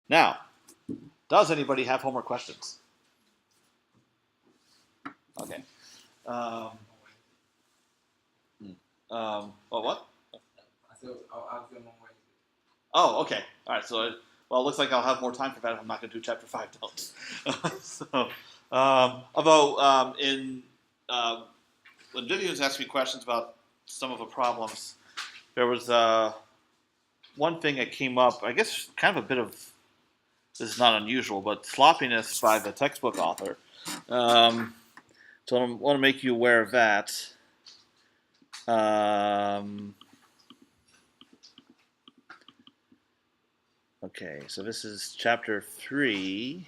Now, does anybody have homework questions? Okay. Um, what? I said I'll film on Wednesday. Oh, okay. All right. So, well, it looks like I'll have more time for that if I'm not going to do chapter 5 notes. So, when Vivian was asking me questions about some of the problems, there was one thing that came up. I guess kind of a bit of, this is not unusual, but sloppiness by the textbook author. So I want to make you aware of that. Okay, so this is chapter 3.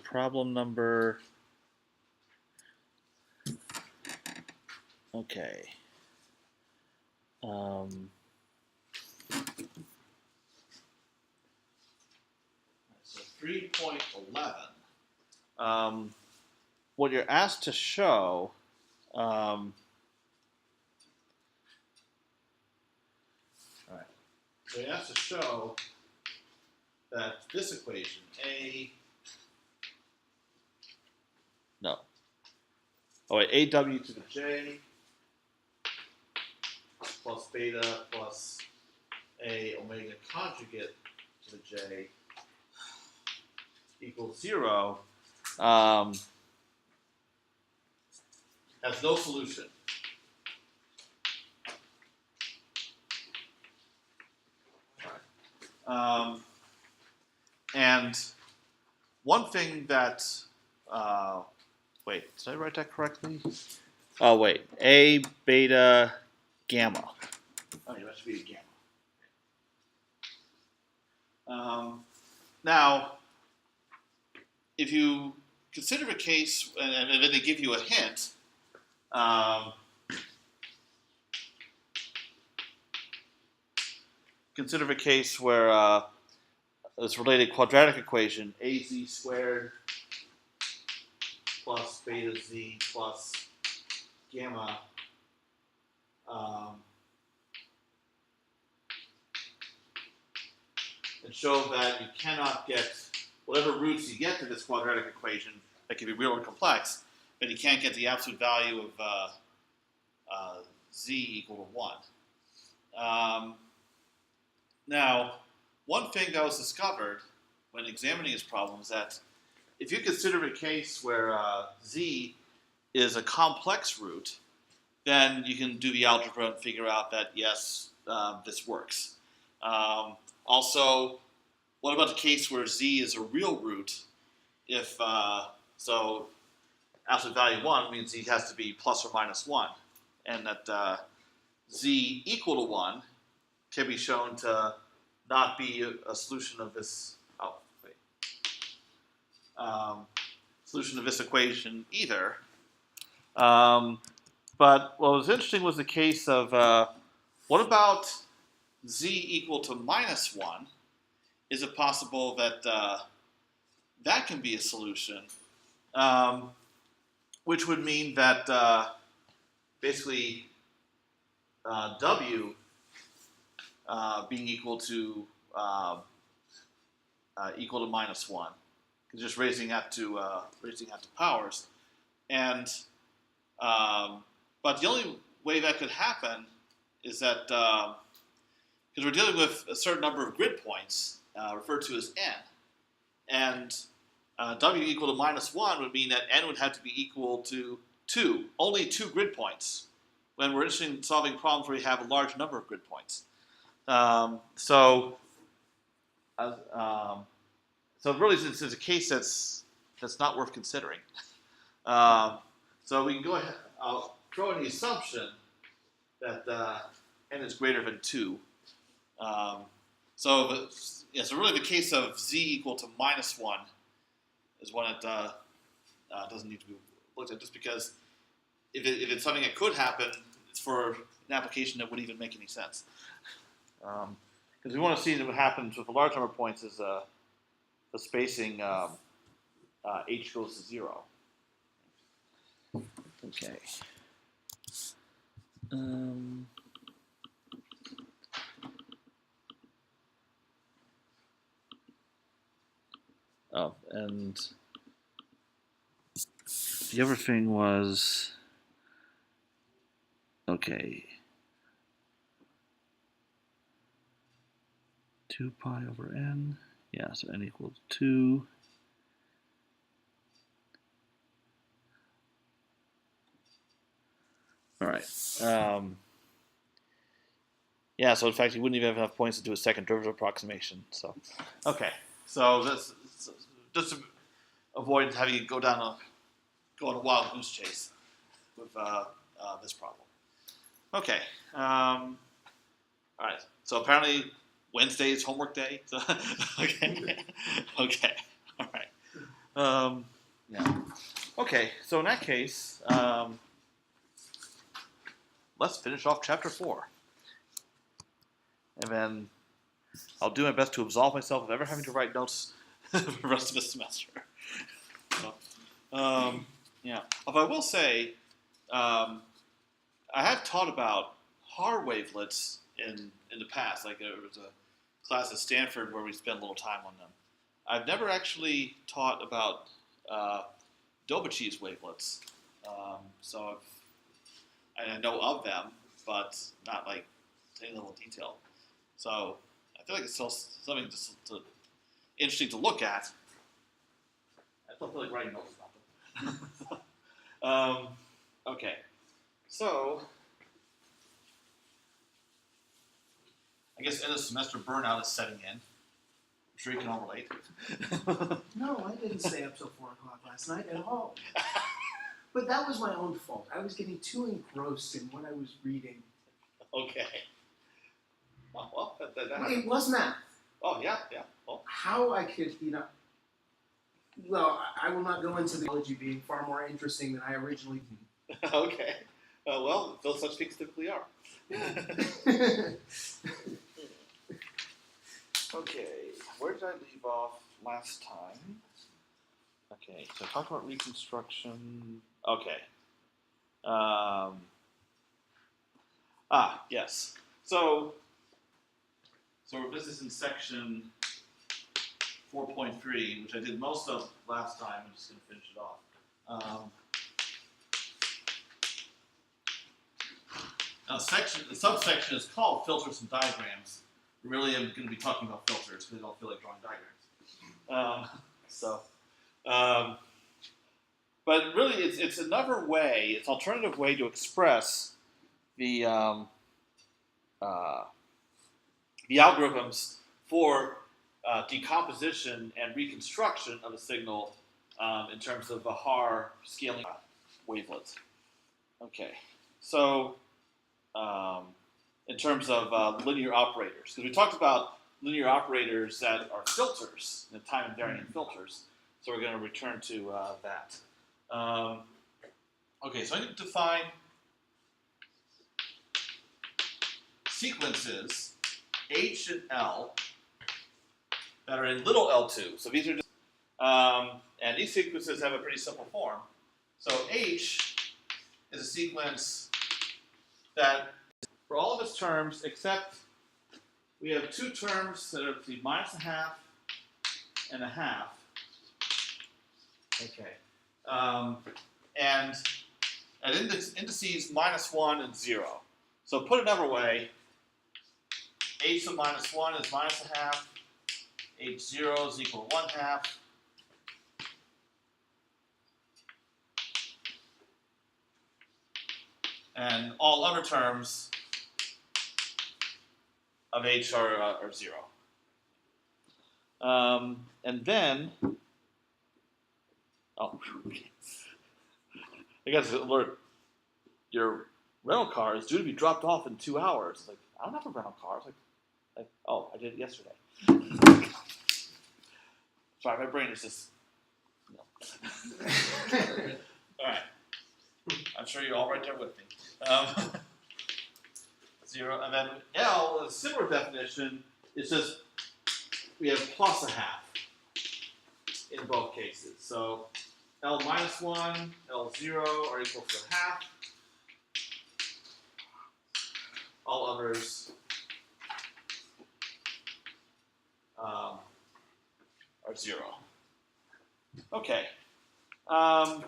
Problem number. Okay. So 3.11. What you're asked to show. All right. So you're asked to show that this equation, A. No. Oh wait, AW to the J plus beta plus A omega conjugate to the J equals 0 has no solution. And one thing that, wait, did I write that correctly? Oh, wait, A, beta, gamma. Oh, that should be a gamma. Now, if you consider a case, and then they give you a hint, consider a case where this related quadratic equation, az squared plus beta z plus gamma and show that you cannot get whatever roots you get to this quadratic equation that can be real or complex, but you can't get the absolute value of z equal to 1. Now, one thing that was discovered when examining this problem is that if you consider a case where z is a complex root, then you can do the algebra and figure out that, yes, this works. Also, what about the case where z is a real root? If so, absolute value 1 means z has to be plus or minus 1, and that z equal to 1 can be shown to not be a solution of this. Solution of this equation either. But what was interesting was the case of what about z equal to minus 1? Is it possible that that can be a solution? Which would mean that basically w being equal to minus 1, just raising that to powers, and but the only way that could happen is that because we're dealing with a certain number of grid points referred to as n, and w equal to minus 1 would mean that n would have to be equal to 2, only 2 grid points, when we're interested in solving problems where we have a large number of grid points. So really, this is a case that's not worth considering. So we can go ahead. I'll throw in the assumption that n is greater than 2. So really the case of z equal to minus 1 is one that doesn't need to be looked at, just because if it's something that could happen, it's for an application that wouldn't even make any sense. Because we want to see what happens with a large number of points is the spacing h goes to 0. Okay. Oh, and the other thing was, okay, 2 pi over n. Yeah, so n equals 2. All right. Yeah, so in fact, you wouldn't even have enough points to do a second derivative approximation. So, okay. So that's just to avoid having you go on a wild goose chase with this problem. Okay. All right. So apparently Wednesday is homework day. So, okay. Okay. All right. Yeah. Okay. So in that case, let's finish off chapter 4. And then I'll do my best to absolve myself of ever having to write notes for the rest of the semester. So, yeah. Although I will say, I have taught about Haar wavelets in the past. Like there was a class at Stanford where we spent a little time on them. I've never actually taught about Dobitsch's wavelets. So I know of them, but not like to any level of detail. So I feel like it's still something just interesting to look at. I still feel like writing notes about them. Okay, so I guess end of semester burnout is setting in. I'm sure you can all relate. No, I didn't stay up till 4 o'clock last night at all. But that was my own fault. I was getting too engrossed in what I was reading. Okay. Well, It was math. Oh, yeah. Well. How I could, well, I will not go into the biology being far more interesting than I originally. Okay. Well, those such things typically are. Okay. Where did I leave off last time? Okay. So I talked about Reconstruction. Okay. Yes. So this is in section 4.3, which I did most of last time. I'm just going to finish it off. Now, the subsection is called Filters and Diagrams. Really, I'm going to be talking about filters because I don't feel like drawing diagrams. But really, it's another way, it's an alternative way to express the algorithms for decomposition and reconstruction of a signal in terms of a Haar scaling wavelet. Okay, so in terms of linear operators, because we talked about linear operators that are filters, time invariant filters, so we're going to return to that. Okay, so I need to define sequences H and L that are in little L2. So these are just, and these sequences have a pretty simple form. So H is a sequence that, for all of its terms, except we have two terms that are between -1/2 and 1/2. Okay. And at indices -1 and 0. So put another way, H of -1 is -1/2, H0 is equal to 1/2. And all other terms of H are 0. And then, I got to alert, your rental car is due to be dropped off in 2 hours. It's like, I don't have a rental car. It's like, oh, I did it yesterday. Sorry, my brain is just, All right. I'm sure you're all right there with me. 0, and then L, a similar definition, is just, we have +1/2 in both cases. So L -1, L0 are equal to 1/2. All others are 0. Okay. Now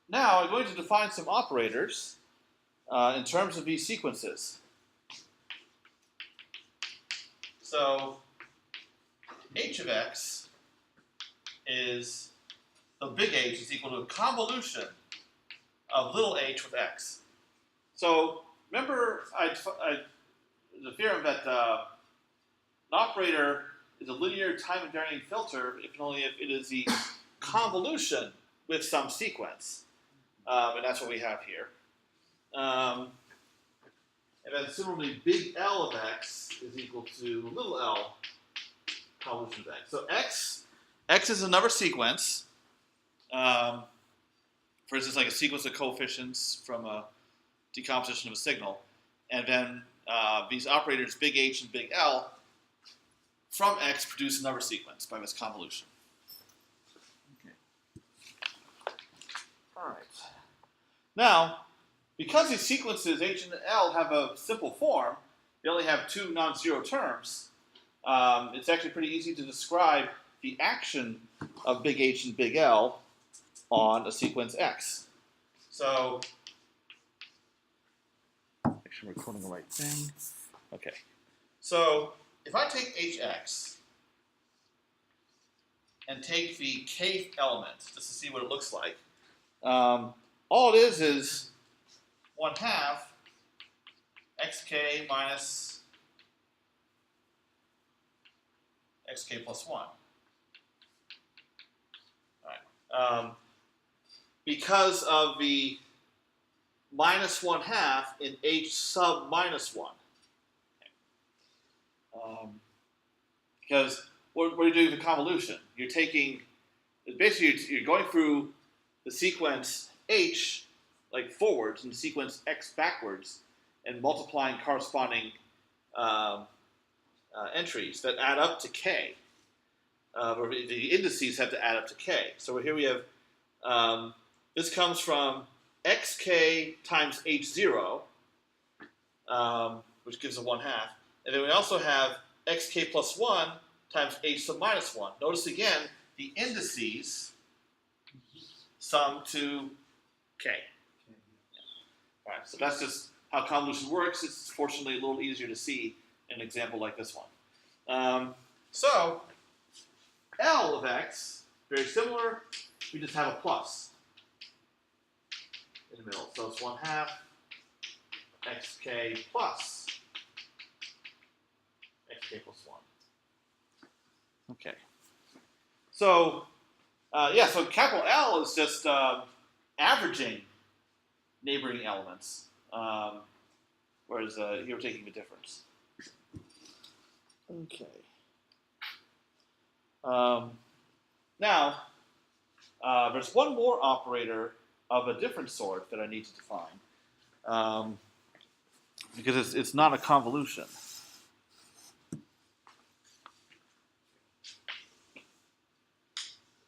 I'm going to define some operators in terms of these sequences. So h of x is, the big H is equal to a convolution of little h with x. So remember the theorem that an operator is a linear time-invariant filter if and only if it is the convolution with some sequence. And that's what we have here. And then similarly, big L of x is equal to little l convolution of x. So x is another sequence. For instance, like a sequence of coefficients from a decomposition of a signal. And then these operators, big H and big L, from x produce another sequence by this convolution. Okay. All right. Now, because these sequences H and L have a simple form, they only have two non-zero terms, it's actually pretty easy to describe the action of big H and big L on a sequence X. So, make sure I'm recording the right thing. Okay. So, if I take Hx and take the kth element, just to see what it looks like, all it is 1/2 xk minus xk plus 1. All right. Because of the minus 1/2 in h sub minus 1. Because what are you doing with the convolution? You're taking, basically you're going through the sequence h like forwards and the sequence x backwards and multiplying corresponding entries that add up to k. Or the indices have to add up to k. So here we have, this comes from xk times h0, which gives a 1/2. And then we also have xk plus 1 times h sub minus 1. Notice again, the indices sum to k. All right, so that's just how convolution works. It's fortunately a little easier to see in an example like this one. So, L of x, very similar. We just have a plus in the middle. So it's 1/2 xk plus xk plus 1. Okay. So, so capital L is just averaging neighboring elements, whereas here we're taking the difference. Okay. Now, there's one more operator of a different sort that I need to define, because it's not a convolution.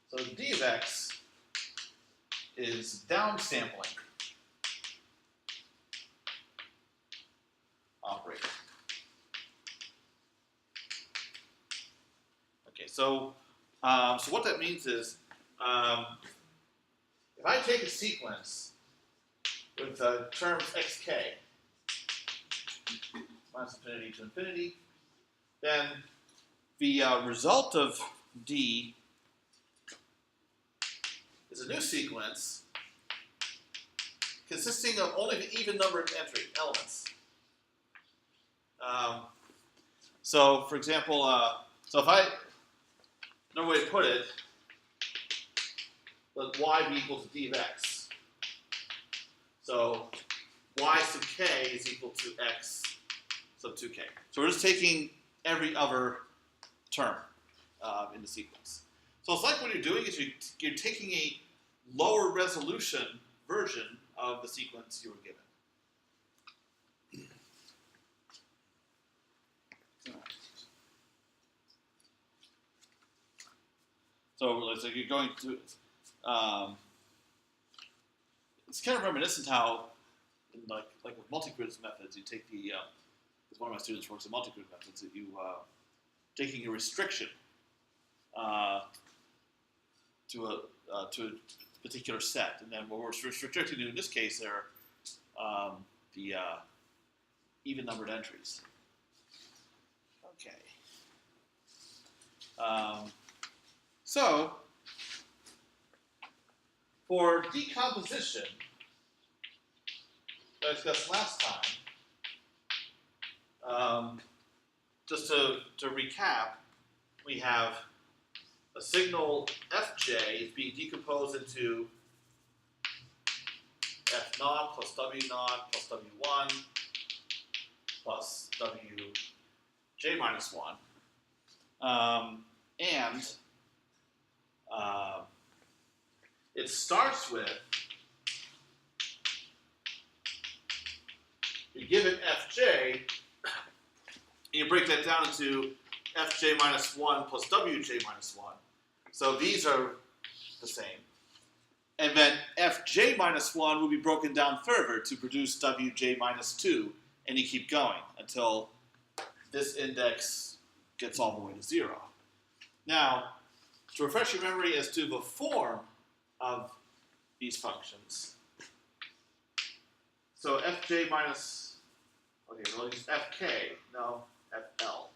So d of x is downsampling operator. Okay, so what that means is, if I take a sequence with terms xk minus infinity to infinity, then the result of d is a new sequence consisting of only the even number of elements. So, for example, so if another way to put it, let y be equal to d of x. So y sub k is equal to x sub 2k. So we're just taking every other term in the sequence. So it's like what you're doing is you're taking a lower resolution version of the sequence you were given. So you're going to, it's kind of reminiscent how, like with multigrid methods, you take the, because one of my students works in multigrid methods, that you taking a restriction a particular set, and then what we're restricting to in this case are the even numbered entries. Okay. So for decomposition, that I discussed last time, just to recap, we have a signal fj is being decomposed into f naught plus w naught plus w1 plus wj minus 1. And it starts with, you give it fj, and you break that down into fj minus 1 plus wj minus 1. So these are the same. And then fj minus 1 will be broken down further to produce wj minus 2, and you keep going until this index gets all the way to 0. Now, to refresh your memory as to the form of these functions, so fj minus, okay, we'll use fk, no, fl,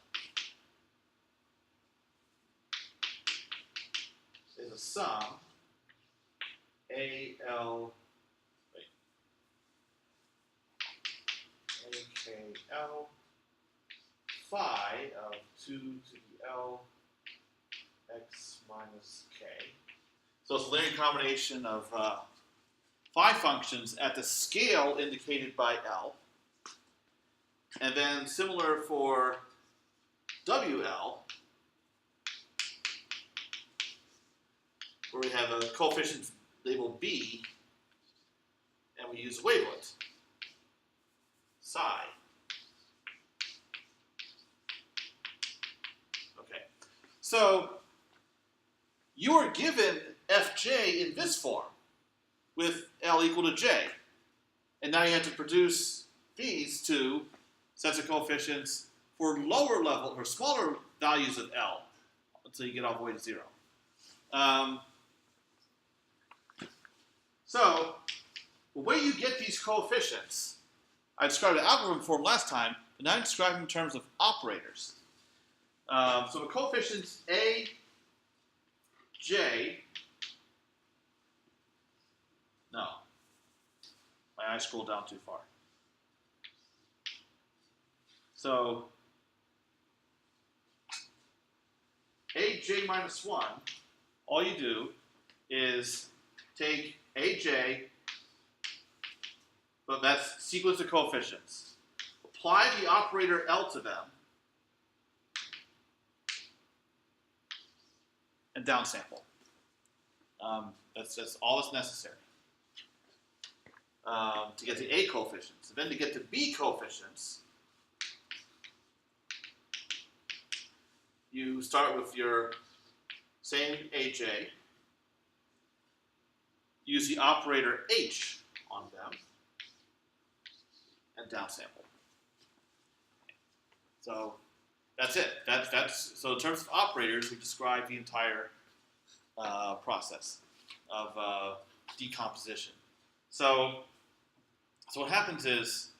is a sum AL, wait, AKL phi of 2 to the L x minus k. So it's a linear combination of phi functions at the scale indicated by L. And then similar for WL, where we have a coefficient labeled B, and we use wavelet, psi. Okay, so you are given fj in this form with L equal to j, and now you have to produce these two sets of coefficients for lower level or smaller values of L until you get all the way to 0. So, the way you get these coefficients, I described the algorithm form last time, but now I'm describing in terms of operators. So the coefficients A, J, no, my eyes scrolled down too far. So, AJ minus 1, all you do is take AJ, but that's sequence of coefficients. Apply the operator L to them, and downsample. That's all that's necessary to get the A coefficients. And then to get the B coefficients, you start with your same AJ, use the operator H on them, and downsample. So that's it. That's so in terms of operators, we describe the entire process of decomposition. So what happens is,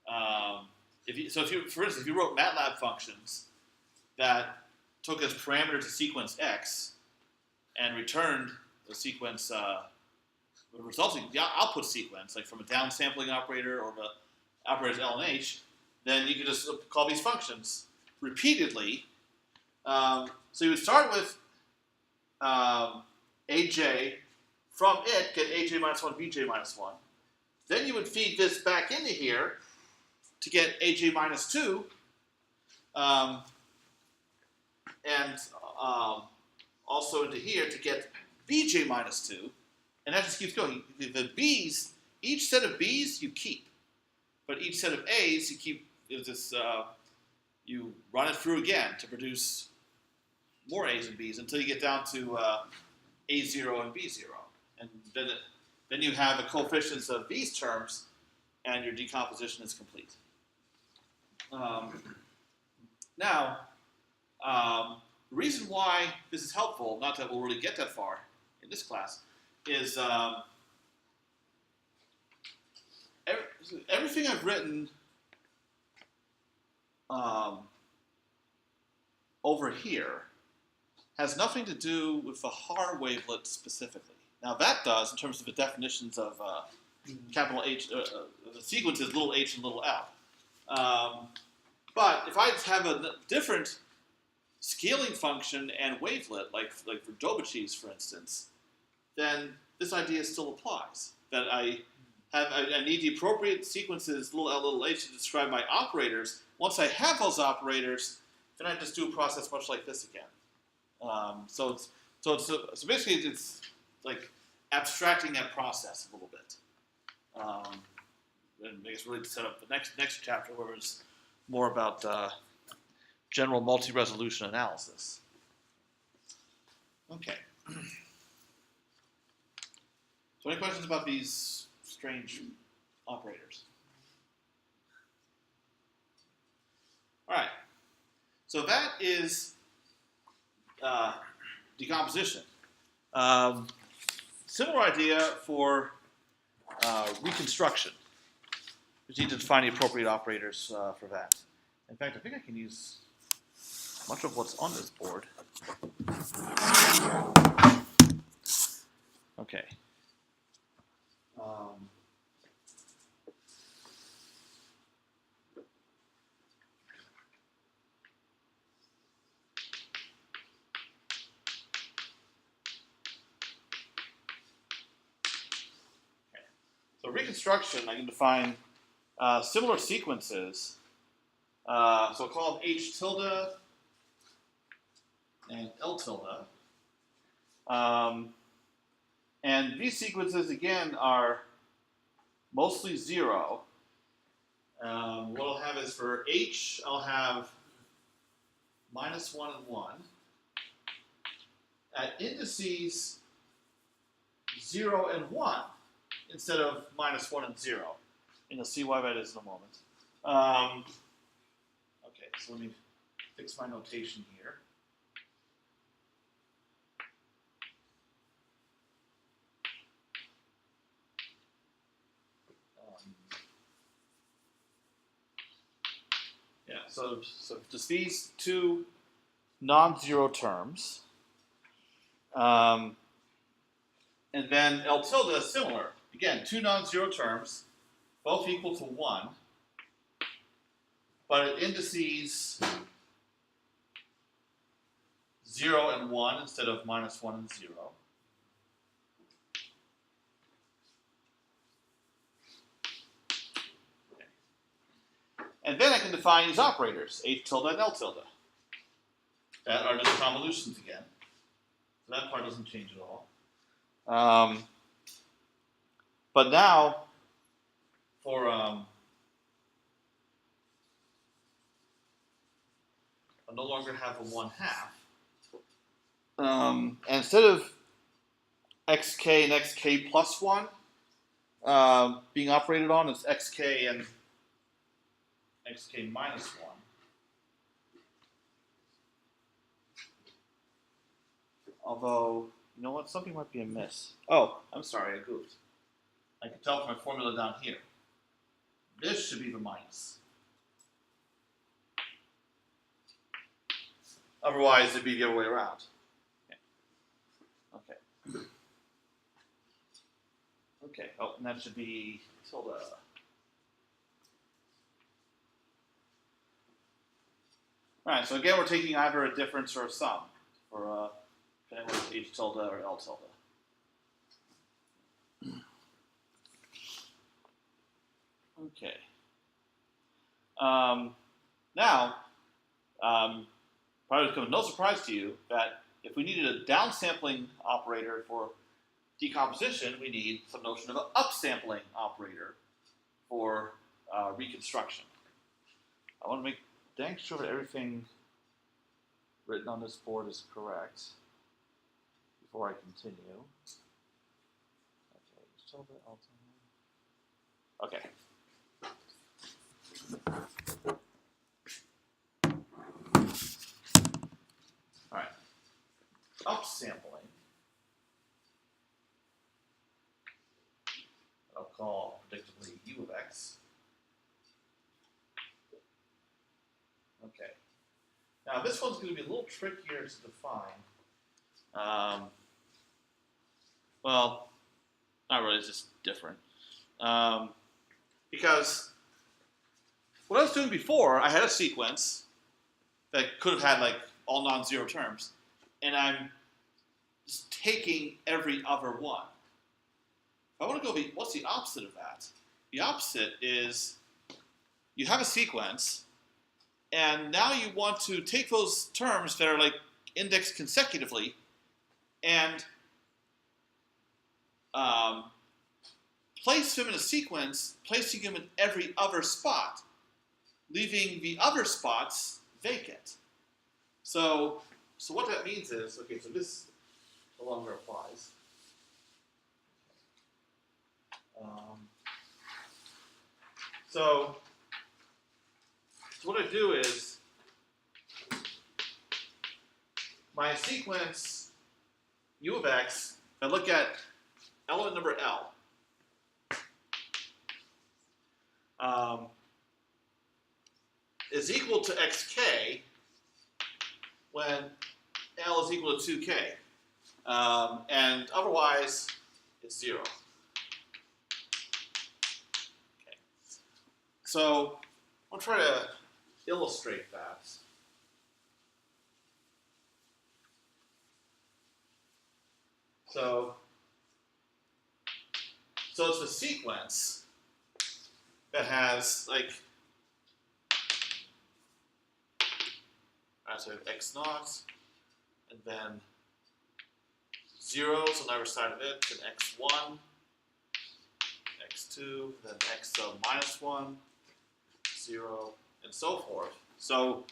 for instance, if you wrote MATLAB functions that took as parameter to sequence X and returned the sequence, the resulting the output sequence, like from a downsampling operator or the operators L and H, then you can just call these functions repeatedly. So you would start with AJ, from it get AJ minus 1, BJ minus 1. Then you would feed this back into here to get AJ minus 2, and also into here to get BJ minus 2, and that just keeps going. The B's, each set of B's you keep, but each set of A's you keep. You run it through again to produce more A's and B's until you get down to A0 and B0, and then you have the coefficients of these terms, and your decomposition is complete. Now, the reason why this is helpful, not that we'll really get that far this class, is everything I've written over here has nothing to do with the Haar wavelet specifically. Now that does, in terms of the definitions of capital H, the sequences little h and little l. But if I have a different scaling function and wavelet, like for Dobachis, for instance, then this idea still applies. That I need the appropriate sequences, little l, little h, to describe my operators. Once I have those operators, then I just do a process much like this again. So basically it's like abstracting that process a little bit. And I guess really to set up the next chapter where it's more about general multi-resolution analysis. Okay. So any questions about these strange operators? All right. So that is decomposition. Similar idea for reconstruction. We need to define the appropriate operators for that. In fact, I think I can use much of what's on this board. Okay. So reconstruction, I can define similar sequences. So I'll call them H tilde and L tilde. And these sequences, again, are mostly 0. What I'll have is for H, I'll have -1 and 1. At indices 0 and 1 instead of -1 and 0. And you'll see why that is in a moment. Okay, so let me fix my notation here. Yeah, so just these two non-zero terms. And then L tilde is similar. Again, two non-zero terms, both equal to 1, but at indices 0 and 1 instead of -1 and 0. Okay. And then I can define these operators, H tilde and L tilde. That are just convolutions again. So that part doesn't change at all. But now, for I no longer have a 1/2. And instead of xk and xk plus 1 being operated on, it's xk and xk minus 1. Although, you know what? Something might be amiss. Oh, I'm sorry, I goofed. I can tell from my formula down here. This should be the minus. Otherwise, it'd be the other way around. Okay. Okay. Oh, and that should be tilde. All right. So again, we're taking either a difference or a sum for depending on H tilde or L tilde. Okay. Now, probably comes no surprise to you that if we needed a downsampling operator for decomposition, we need some notion of an upsampling operator for reconstruction. I want to make dang sure that everything written on this board is correct before I continue. Okay. All right. Upsampling predictably u of x. Okay. Now this one's going to be a little trickier to define. Well, not really, it's just different. Because what I was doing before, I had a sequence that could have had like all non-zero terms, and I'm just taking every other one. If I want to go, what's the opposite of that? The opposite is you have a sequence, and now you want to take those terms that are like indexed consecutively and place them in a sequence, placing them in every other spot, leaving the other spots vacant. So what that means is, okay, so this no longer applies. So what I do is, my sequence u of x, I look at element number L. Is equal to xk when L is equal to 2k. And otherwise, it's 0. Okay. So I'll try to illustrate that. So it's a sequence that has like, so I have x naught, and then zeros on either side of it, and x1, x2, then x minus 1, 0, and so forth. So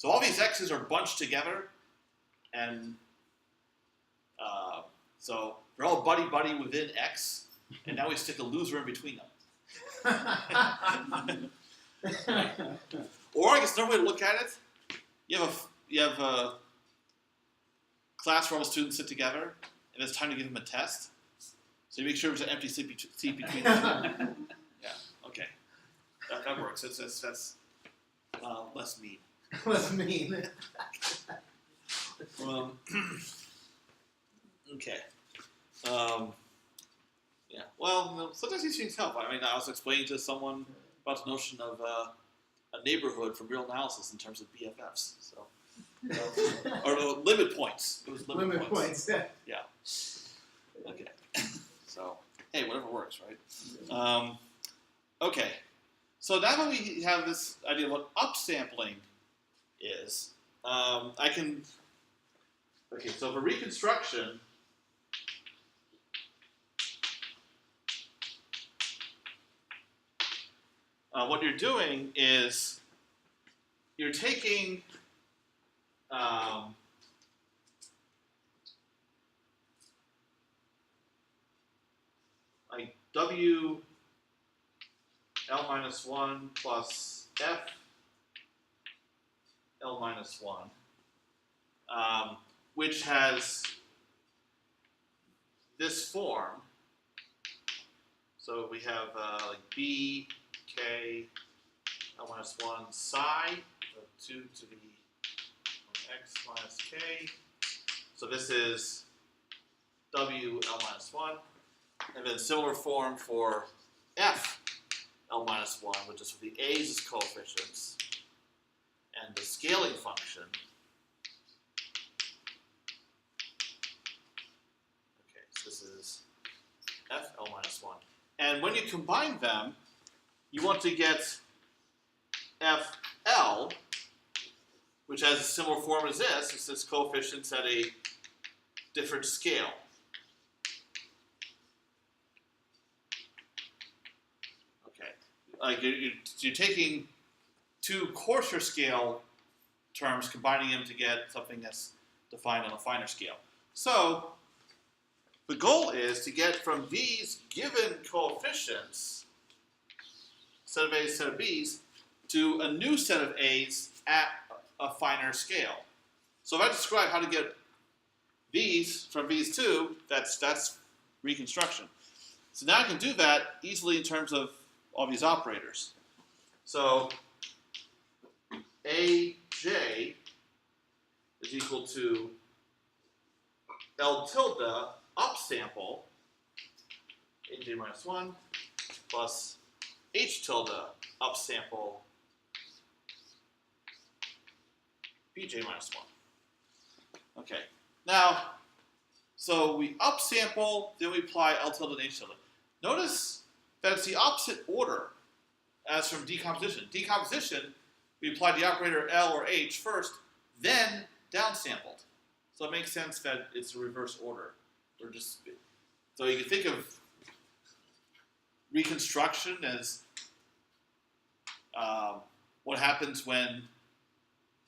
all these x's are bunched together, and so they're all buddy-buddy within x, and now we stick a loser in between them. Or I guess another way to look at it, you have a class where all the students sit together, and it's time to give them a test. So you make sure there's an empty seat between the two. Yeah, okay, that works. That's less mean. Less mean. Okay. Yeah. Well, sometimes these things help. I mean, I was explaining to someone about the notion of a neighborhood for real analysis in terms of BFFs. So, or no, limit points. It was limit points. Yeah. Okay. So, hey, whatever works, right? Okay. So now that we have this idea of what upsampling is, I can. Okay. So for reconstruction. What you're doing is you're taking like W L minus 1 plus F L minus 1, which has this form. So we have like B K L minus 1 psi, 2 to the x minus k. So this is W L minus 1. And then similar form for F L minus 1, which is for the A's as coefficients. And the scaling function. Okay, so this is F L minus 1. And when you combine them, you want to get FL, which has a similar form as this. It's this coefficients at a different scale. Okay, like you're taking two coarser scale terms, combining them to get something that's defined on a finer scale. So the goal is to get from these given coefficients, set of A's, set of B's, to a new set of A's at a finer scale. So if I describe how to get these from these two, that's Reconstruction. So now I can do that easily in terms of all these operators. So AJ is equal to L tilde upsample AJ minus 1 plus H tilde upsample BJ minus 1. Okay. Now, so we upsample, then we apply L tilde and H tilde. Notice that it's the opposite order as from decomposition. Decomposition, we applied the operator L or H first, then downsampled. So it makes sense that it's a reverse order. So you can think of reconstruction as what happens when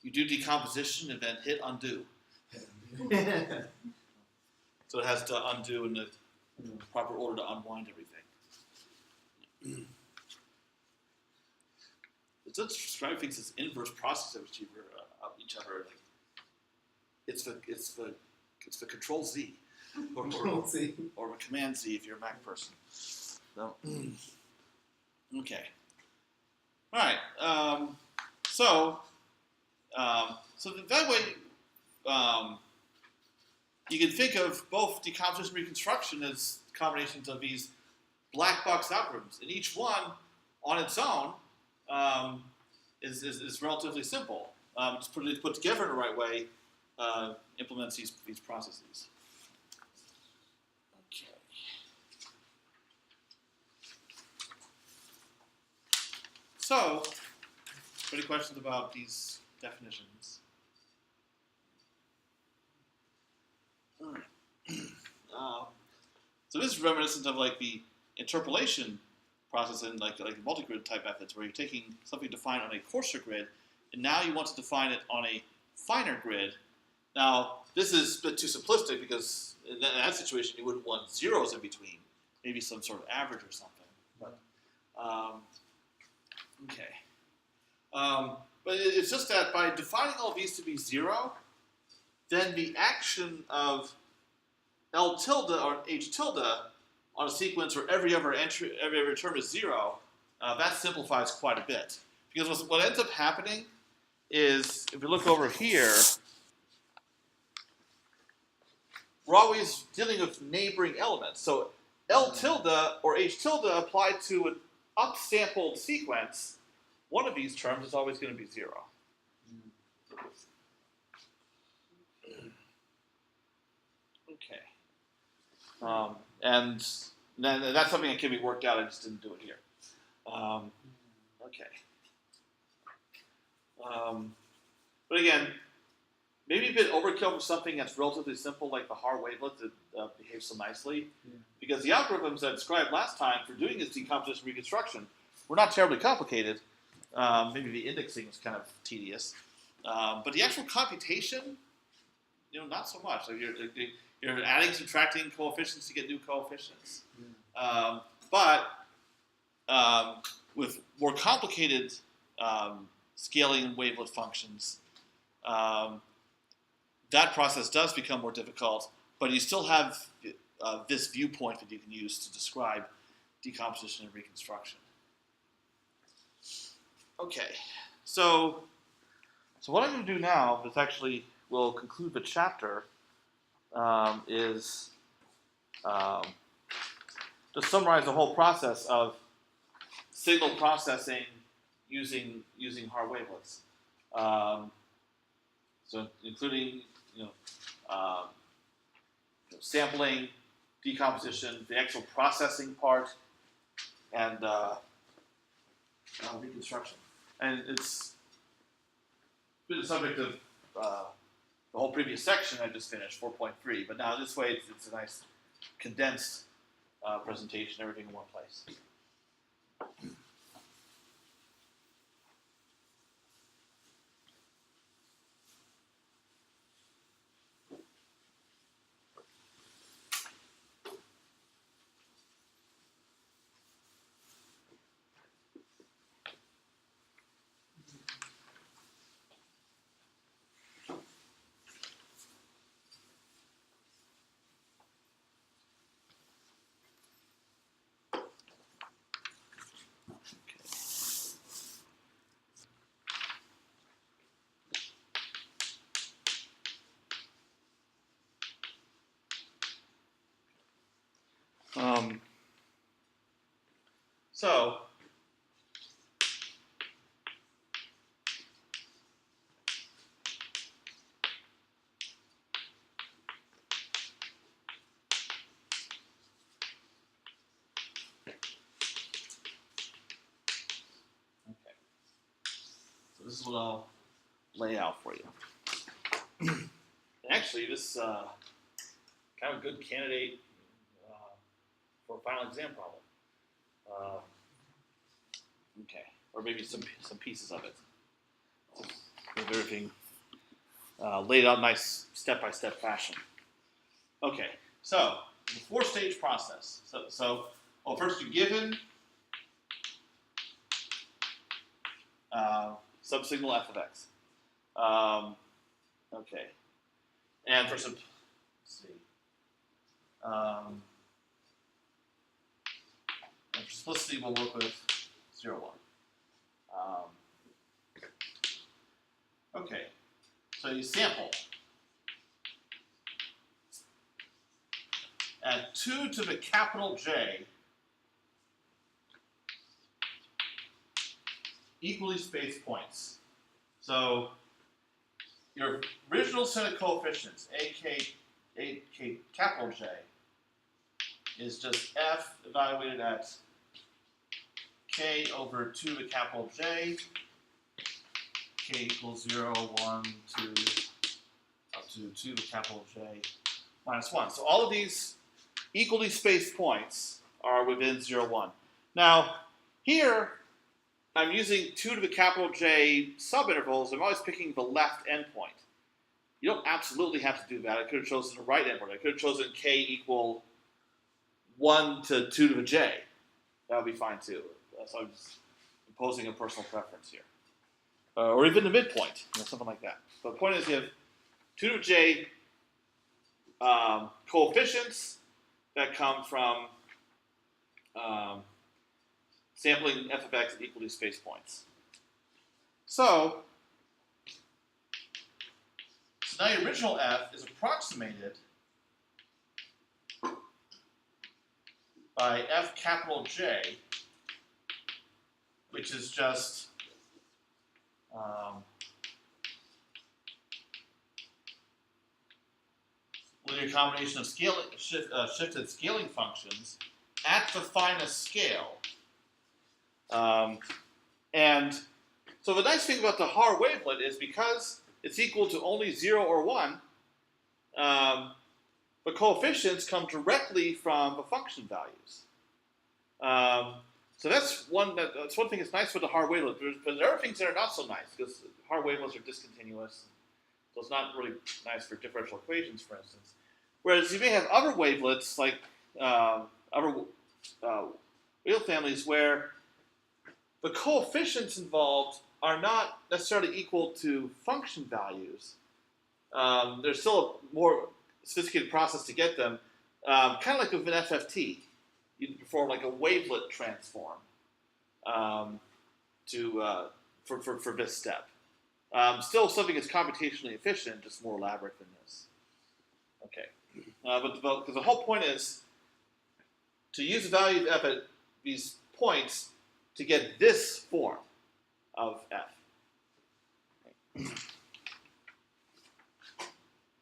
you do decomposition and then hit undo. So it has to undo in the proper order to unwind everything. It does describe things as inverse processes of each other. Like it's the Control Z or a Command Z if you're a Mac person. So, okay. All right. So that way, you can think of both decomposition and reconstruction as combinations of these black box algorithms, and each one on its own is relatively simple. It's put together in the right way, implements these processes. Okay. So, any questions about these definitions? All right. So this is reminiscent of like the interpolation process in like multi-grid type methods, where you're taking something defined on a coarser grid, and now you want to define it on a finer grid. Now, this is a bit too simplistic because in that situation you wouldn't want zeros in between, maybe some sort of average or something. But okay. But it's just that by defining all these to be 0, then the action of L tilde or H tilde on a sequence where every other term is 0, that simplifies quite a bit. Because what ends up happening is, if you look over here, we're always dealing with neighboring elements. So L tilde or H tilde applied to an upsampled sequence, one of these terms is always going to be 0. Okay. And then that's something that can be worked out. I just didn't do it here. Okay. But again, maybe a bit overkill for something that's relatively simple, like the Haar wavelet that behaves so nicely. Yeah. Because the algorithms I described last time for doing this decomposition reconstruction were not terribly complicated. Maybe the indexing was kind of tedious. But the actual computation, not so much. Like you're adding, subtracting coefficients to get new coefficients. Yeah. But with more complicated scaling wavelet functions, that process does become more difficult, but you still have this viewpoint that you can use to describe decomposition and reconstruction. Okay, so what I'm going to do now, this actually will conclude the chapter, is to summarize the whole process of signal processing using Haar wavelets. So including sampling, decomposition, the actual processing part, and reconstruction. And it's been the subject of the whole previous section I just finished, 4.3. But now this way it's a nice condensed presentation, everything in one place. So this is what I'll lay out for you. Actually, this kind of a good candidate for a final exam problem. Okay, or maybe some pieces of it. With everything laid out nice step-by-step fashion. Okay, so the four-stage process. So first you're given subsignal f of x. Okay, and for some, let's see. And for simplicity, we'll work with 0, 1. Okay, so you sample at 2 to the capital J equally spaced points. So your original set of coefficients, a capital J, is just f evaluated at k over 2 to the capital J, k equals 0, 1, 2, up to 2 to the capital J minus 1. So all of these equally spaced points are within 0, 1. Now, here, I'm using 2 to the capital J subintervals. I'm always picking the left endpoint. You don't absolutely have to do that. I could have chosen the right endpoint. I could have chosen k equal 1 to 2 to the j. That would be fine too. So I'm just imposing a personal preference here. Or even the midpoint, something like that. But the point is you have 2 to the j coefficients that come from sampling f of x at equally spaced points. So now your original f is approximated by f capital J, which is just linear combination of shifted scaling functions at the finest scale. And so the nice thing about the Haar wavelet is because it's equal to only 0 or 1, the coefficients come directly from the function values. So that's one thing that's nice with the Haar wavelet. But there are things that are not so nice because Haar wavelets are discontinuous. So it's not really nice for differential equations, for instance. Whereas you may have other wavelets, like other wavelet families, where the coefficients involved are not necessarily equal to function values. There's still a more sophisticated process to get them, kind of like with an FFT. You perform like a wavelet transform for this step. Still something that's computationally efficient, just more elaborate than this. Okay, but because the whole point is to use the value of f at these points to get this form of f.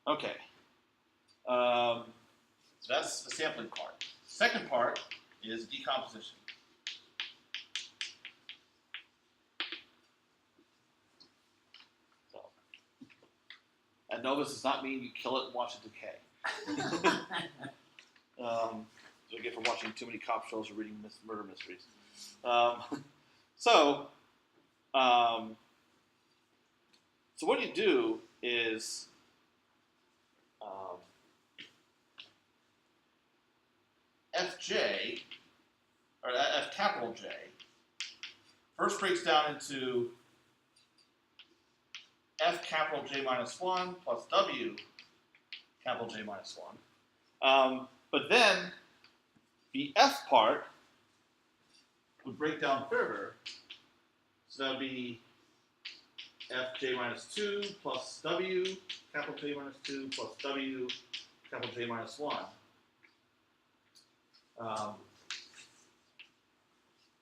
Okay, so that's the sampling part. Second part is decomposition. So, and no, this does not mean you kill it and watch it decay. So you get from watching too many cop shows or reading murder mysteries. So what you do is Fj, or F capital J, first breaks down into F capital J minus 1 plus W capital J minus 1. But then the F part would break down further. So that would be Fj minus 2 plus W capital J minus 2 plus W capital J minus 1.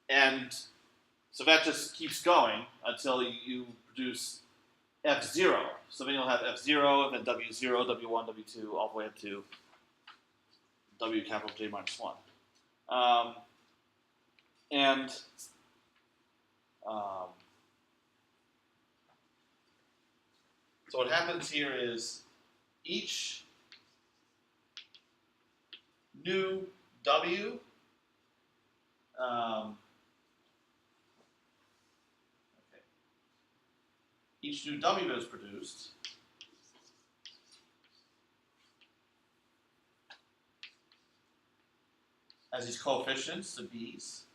And so that just keeps going until you produce F0. So then you'll have F0, then W0, W1, W2, all the way up to W capital J minus 1. So what happens here is each new W each new W that is produced has these coefficients, the B's.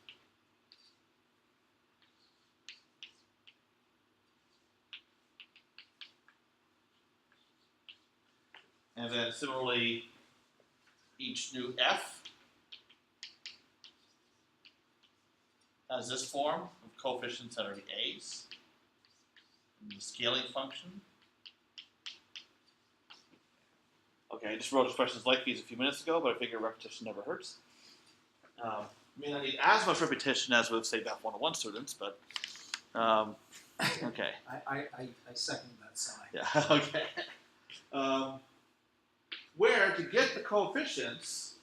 And then similarly, each new F has this form of coefficients that are the A's in the scaling function. Okay, I just wrote expressions like these a few minutes ago, but I figure repetition never hurts. May not need as much repetition as with, say, Math 101 students, but okay. I second that side. Yeah, okay. Where to get the coefficients,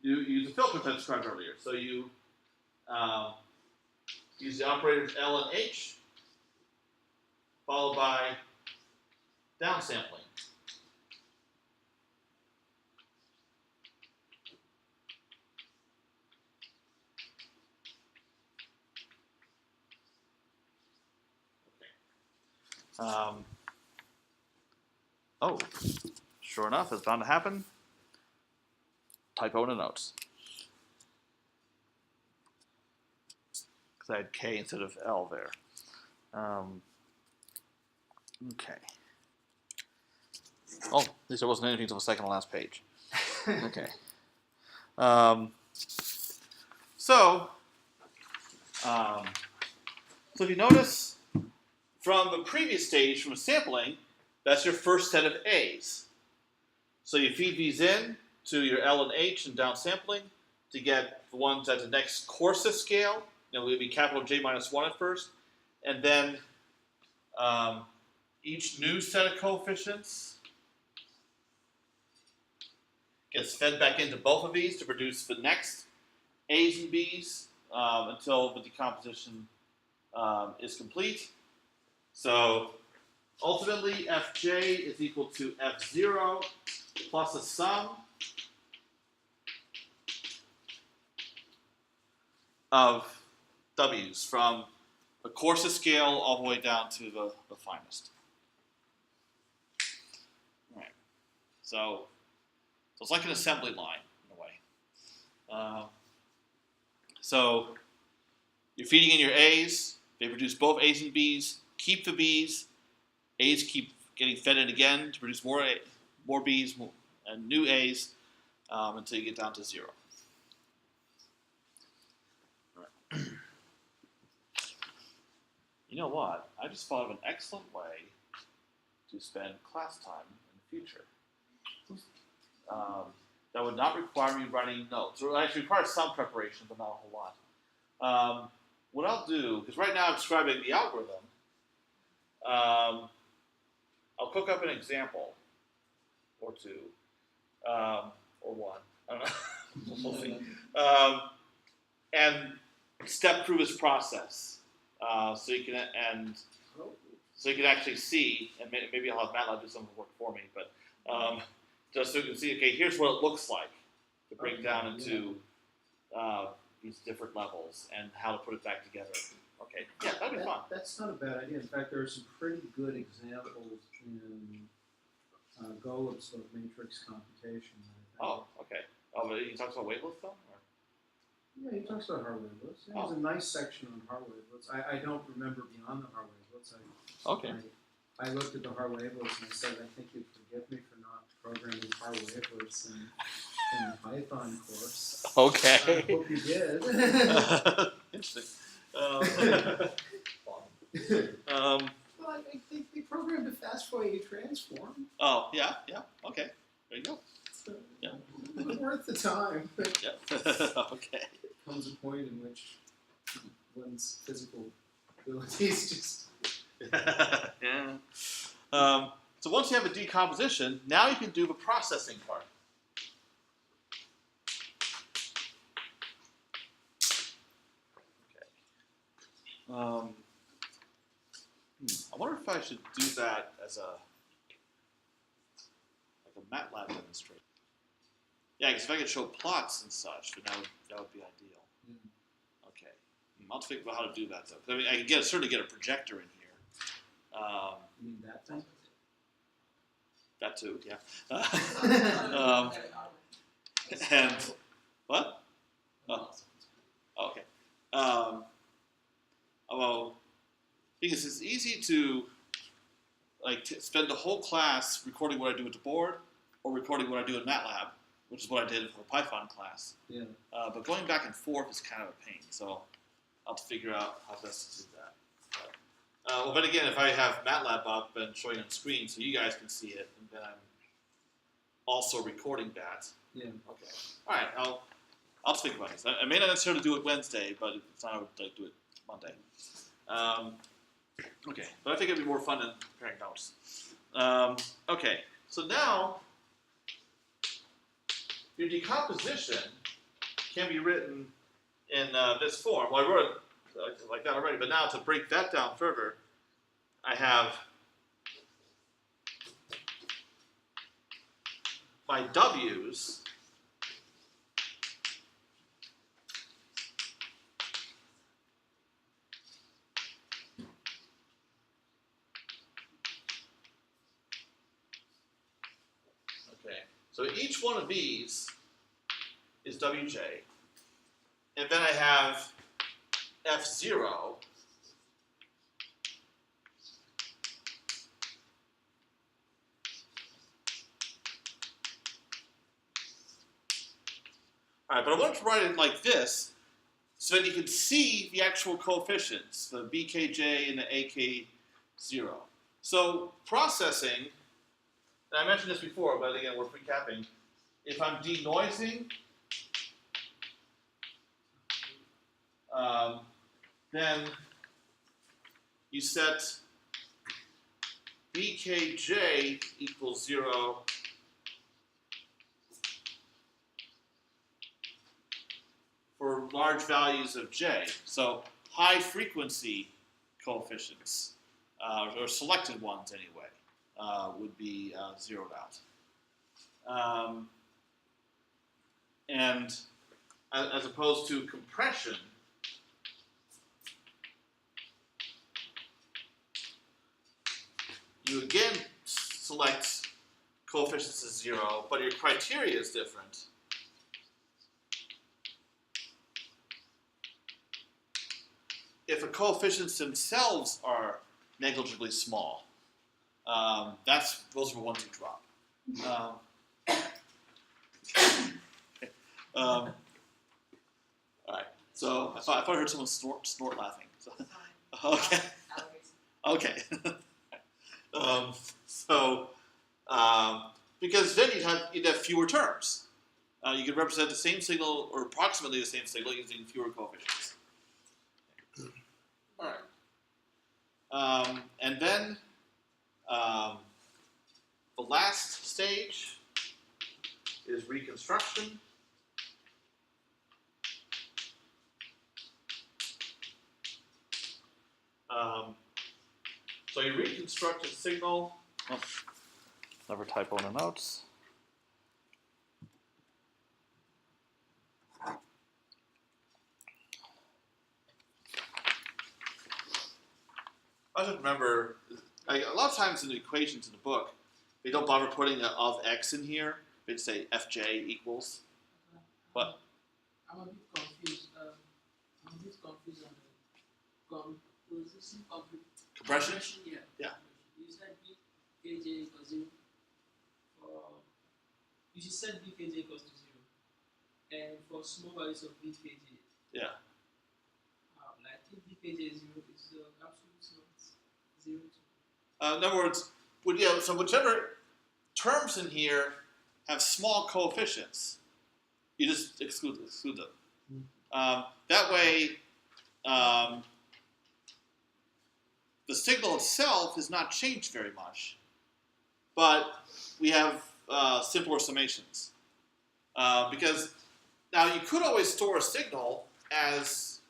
you use the filter that I described earlier. So you use the operators L and H, followed by downsampling. Oh, sure enough, it's bound to happen. Typo in the notes. Because I had K instead of L there. Okay. Oh, at least there wasn't anything until the second to last page. Okay. So if you notice from the previous stage, from sampling, that's your first set of A's. So you feed these in to your L and H and downsampling to get the ones at the next coarsest scale. It would be capital J minus 1 at first. And then each new set of coefficients gets fed back into both of these to produce the next A's and B's until the decomposition is complete. So ultimately, Fj is equal to F0 plus a sum of W's from the coarsest scale all the way down to the finest. All right. So it's like an assembly line in a way. So you're feeding in your A's. They produce both A's and B's. Keep the B's. A's keep getting fed in again to produce more B's and new A's until you get down to 0. All right. You know what? I just thought of an excellent way to spend class time in the future. That would not require me writing notes. Or actually require some preparation, but not a whole lot. What I'll do, because right now I'm describing the algorithm, I'll cook up an example or two, or one. I don't know. We'll see. And step through this process, so you can actually see, and maybe I'll have MATLAB do some of the work for me, but just so you can see, okay, here's what it looks like to break down into these different levels and how to put it back together. Okay, yeah, that'd be fun. That's not a bad idea. In fact, there are some pretty good examples in Golub's book, Matrix Computation. Oh, okay. Oh, but he talks about wavelets though? Or? Yeah, he talks about Haar wavelets. There's a nice section on Haar wavelets. I don't remember beyond the Haar wavelets. I looked at the Haar wavelets and I said, I think you'd forgive me for not programming Haar wavelets in the Python course. Okay. I hope you did. Interesting. Well, I think they programmed a fast Fourier transform. Oh, yeah, okay. There you go. So, Yeah. Worth the time. Yeah. Okay. Comes a point in which one's physical abilities just. Yeah. So once you have a decomposition, now you can do the processing part. Okay. I wonder if I should do that as a MATLAB demonstration. Yeah, because if I could show plots and such, then that would be ideal. Okay. I'll think about how to do that though. 'Cause I mean, I can certainly get a projector in here. You mean that thing? That too, yeah. And what? Oh, okay. Well, because it's easy to spend the whole class recording what I do with the board, or recording what I do in MATLAB, which is what I did for a Python class. Yeah. But going back and forth is kind of a pain, so I'll have to figure out how best to do that. Well, but again, if I have MATLAB up and showing on screen so you guys can see it, and then I'm also recording that. Yeah. Okay. All right. I'll think about this. I may not necessarily do it Wednesday, but if it's not, I would do it Monday. Okay. But I think it'd be more fun than preparing notes. Okay. So now your decomposition can be written in this form. Well, I wrote it like that already, but now to break that down further, I have my W's okay, so each one of these is Wj, and then I have F0 all right, but I want to write it like this so that you can see the actual coefficients, the BKJ and the AK0. So processing, and I mentioned this before, but again, we're recapping. If I'm denoising, then you set BKJ equals 0 for large values of J. So high frequency coefficients, or selected ones anyway, would be zeroed out. And as opposed to compression, you again select coefficients as 0, but your criteria is different. If the coefficients themselves are negligibly small, those are ones you drop. All right. So I thought I heard someone snort laughing. So, okay. Okay. Because then you'd have fewer terms. You could represent the same signal or approximately the same signal using fewer coefficients. All right. And then the last stage is reconstruction. So you reconstruct a signal. Oh, never typo in the notes. I just remember, a lot of times in the equations in the book, they don't bother putting a of x in here. They just say fj equals. What? I'm a bit confused. On the composition of the Compression? Yeah. Yeah. You said BKJ equals 0. You should set BKJ equals to 0. And for small values of BKJ. Yeah. Like if BKJ is 0, it's the absolute not 0 to. In other words, so whichever terms in here have small coefficients, You just exclude them. That way, the signal itself has not changed very much, but we have simpler summations. Because now you could always store a signal as,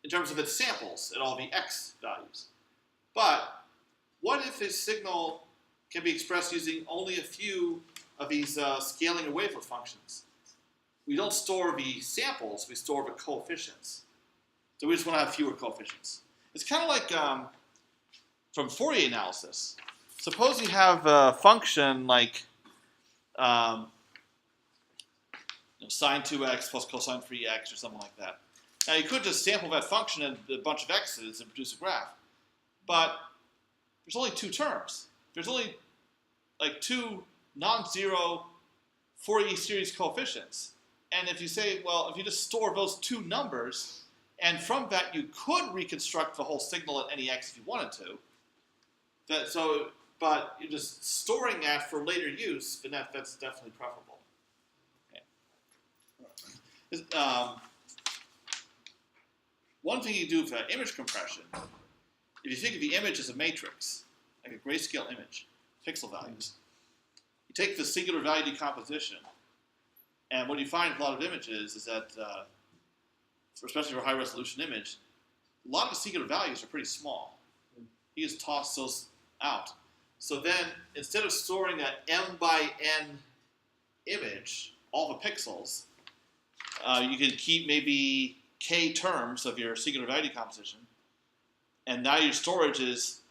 in terms of its samples at all the x values. But what if a signal can be expressed using only a few of these scaling and wavelet functions? We don't store the samples, we store the coefficients. So we just want to have fewer coefficients. It's kind of like from Fourier analysis. Suppose you have a function like sine 2x plus cosine 3x or something like that. Now you could just sample that function and a bunch of x's and produce a graph. But there's only two terms. There's only like two non-zero Fourier series coefficients. And if you say, well, if you just store those two numbers, and from that you could reconstruct the whole signal at any x if you wanted to, but you're just storing that for later use, then that's definitely preferable. Okay. One thing you do for image compression, if you think of the image as a matrix, like a grayscale image, pixel values, you take the singular value decomposition, and what you find in a lot of images is that, especially for a high resolution image, a lot of the singular values are pretty small. You just toss those out. So then, instead of storing an m by n image, all the pixels, you can keep maybe k terms of your singular value decomposition, and now your storage is,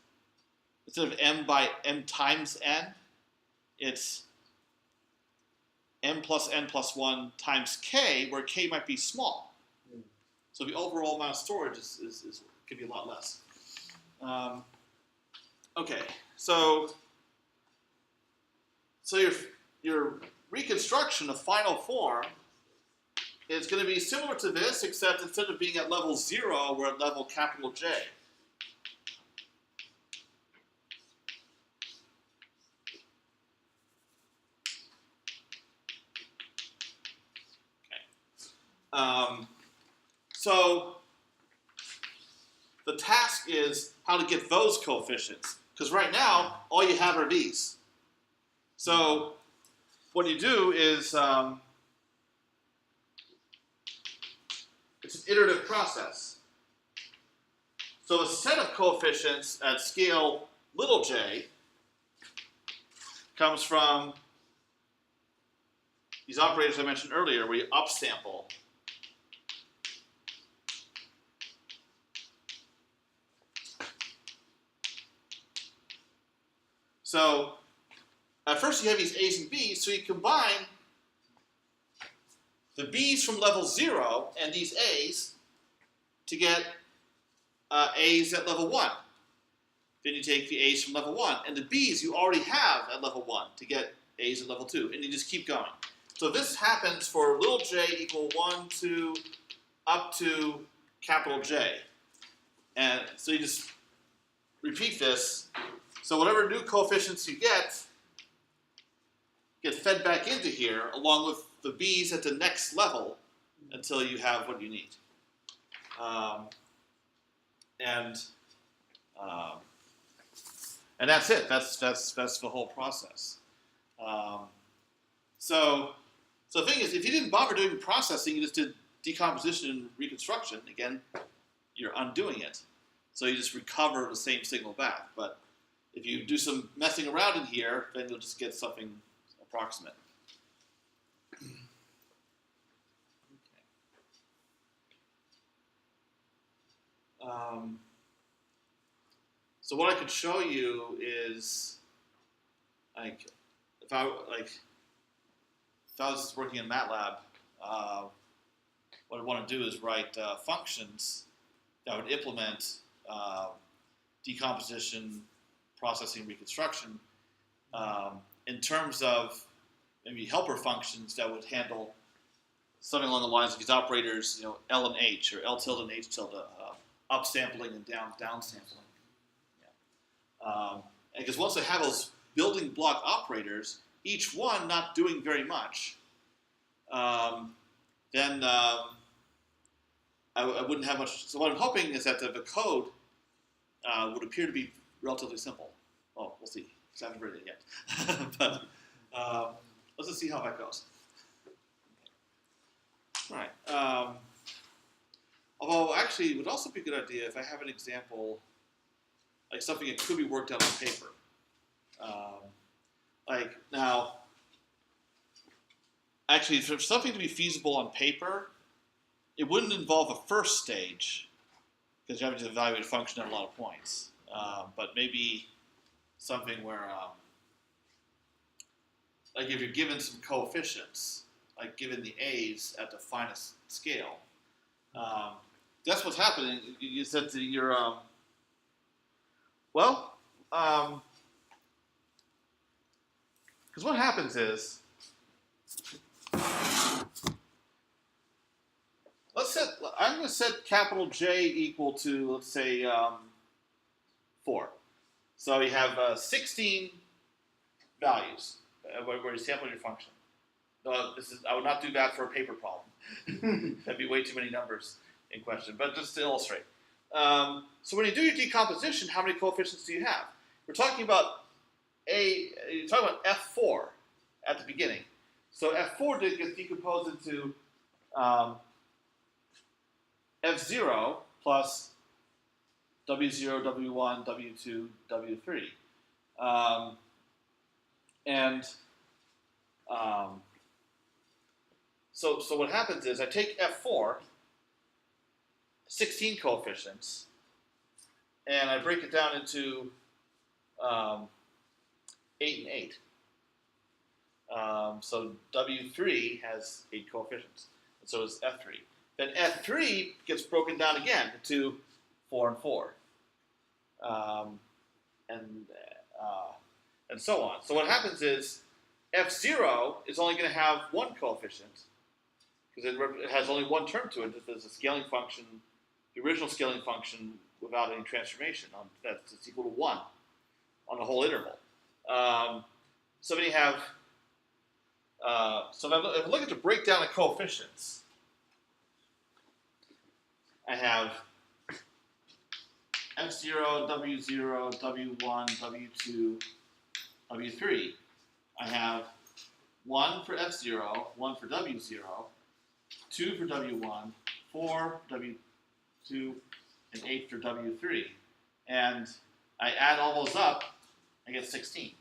instead of m by m times n, it's m plus n plus 1 times k, where k might be small. So the overall amount of storage could be a lot less. Okay, so your reconstruction of final form is going to be similar to this, except instead of being at level 0, we're at level capital J. So the task is how to get those coefficients, because right now all you have are these. So what you do is it's an iterative process. So a set of coefficients at scale little j comes from these operators I mentioned earlier, where you upsample. So at first you have these a's and b's, so you combine the b's from level 0 and these a's to get a's at level 1. Then you take the a's from level 1, and the b's you already have at level 1 to get a's at level 2, and you just keep going. So this happens for little j equal 1, 2, up to capital J. And so you just repeat this. So whatever new coefficients you get fed back into here, along with the b's at the next level, until you have what you need. And that's it. That's the whole process. So the thing is, if you didn't bother doing processing, you just did decomposition and reconstruction, again, you're undoing it. So you just recover the same signal back. But if you do some messing around in here, then you'll just get something approximate. So what I could show you is, if I was working in MATLAB, what I'd want to do is write functions that would implement decomposition, processing, reconstruction, in terms of maybe helper functions that would handle something along the lines of these operators, L and H, or L tilde and H tilde, upsampling and downsampling. Because once I have those building block operators, each one not doing very much, then I wouldn't have much. So what I'm hoping is that the code would appear to be relatively simple. Well, we'll see. I haven't written it yet. But let's just see how that goes. All right. Although, actually, it would also be a good idea if I have an example, like something that could be worked out on paper. Like, now, actually, for something to be feasible on paper, it wouldn't involve a first stage, because you have to evaluate a function at a lot of points. But maybe something where, like if you're given some coefficients, like given the a's at the finest scale, that's what's happening. You said to your, because what happens is, I'm going to set capital J equal to, let's say, 4. So you have 16 values where you sample your function. I would not do that for a paper problem. That'd be way too many numbers in question. But just to illustrate. So when you do your decomposition, how many coefficients do you have? We're talking about you're talking about F4 at the beginning. So F4 gets decomposed into F0 plus W0, W1, W2, W3. So what happens is I take F4, 16 coefficients, and I break it down into 8 and 8. So W3 has 8 coefficients, and so does F3. Then F3 gets broken down again into 4 and 4, and so on. So what happens is F0 is only going to have one coefficient because it has only one term to it. There's a scaling function, the original scaling function without any transformation. That's equal to 1 on the whole interval. So then you have. So if I look at the breakdown of coefficients, I have F0, W0, W1, W2, W3. I have 1 for F0, 1 for W0, 2 for W1, 4 for W2, and 8 for W3. And I add all those up, I get 16.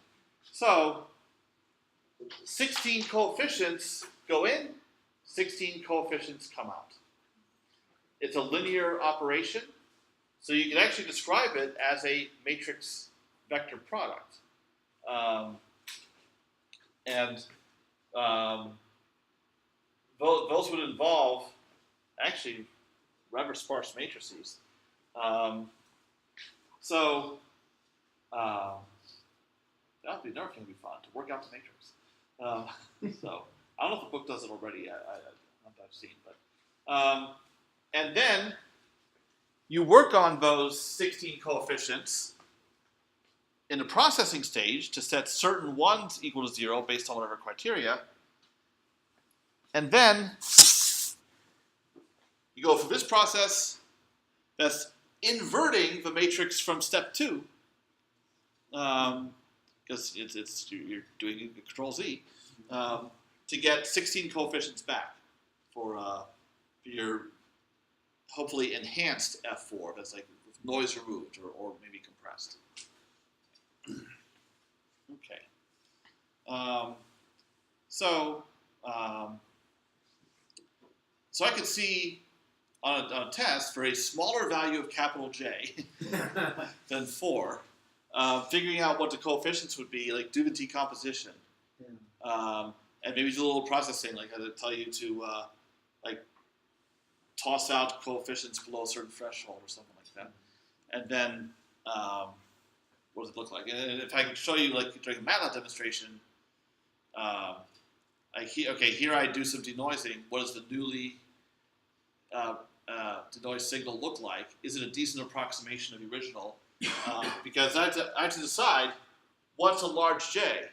So 16 coefficients go in, 16 coefficients come out. It's a linear operation, so you can actually describe it as a matrix vector product. Those would involve actually rather sparse matrices. That would be another thing to be fun, to work out the matrix. So I don't know if the book does it already. I've seen, but and then you work on those 16 coefficients in the processing stage to set certain ones equal to 0 based on whatever criteria. And then you go through this process that's inverting the matrix from step 2, because you're doing a control Z, to get 16 coefficients back for your hopefully enhanced F4 that's like with noise removed or maybe compressed. Okay. So I could see on a test for a smaller value of capital J than 4, figuring out what the coefficients would be, like do the decomposition, and maybe do a little processing, like how to tell you to like toss out coefficients below a certain threshold or something like that, and then what does it look like? And if I can show you, like during a MATLAB demonstration, here I do some denoising. What does the newly denoised signal look like? Is it a decent approximation of the original? Because I have to decide what's a large J.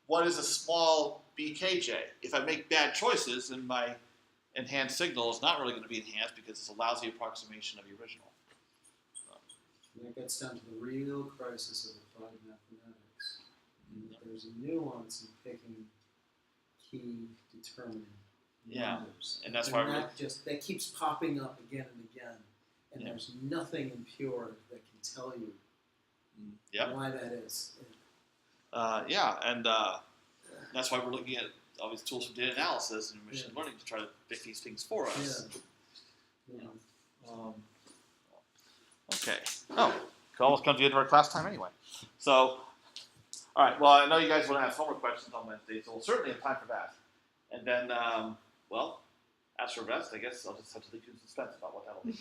what is a small BKJ? If I make bad choices, then my enhanced signal is not really going to be enhanced because it's a lousy approximation of the original. And that gets down to the real crisis of applied mathematics. And there's a nuance in picking key determining numbers. And that's why that keeps popping up again and again. And there's nothing in Pure that can tell you why that is. And that's why we're looking at all these tools for data analysis and machine learning to try to pick these things for us. Okay. Oh, it almost comes to the end of our class time anyway. So, all right. Well, I know you guys want to ask homework questions on Wednesday, so we'll certainly have time for that. And then, as for rest, I guess I'll just have to leave you in suspense about what that'll be.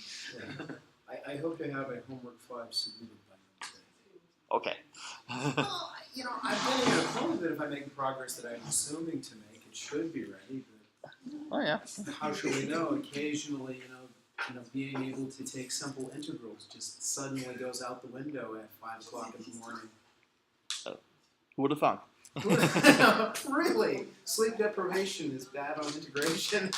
I hope to have a homework 5 submitted by Wednesday. Okay. Well, I'm getting at a point that if I make the progress that I'm assuming to make, it should be ready. But how should we know? Occasionally, being able to take simple integrals just suddenly goes out the window at 5 o'clock in the morning. Who would have thought? Really? Sleep deprivation is bad on integration?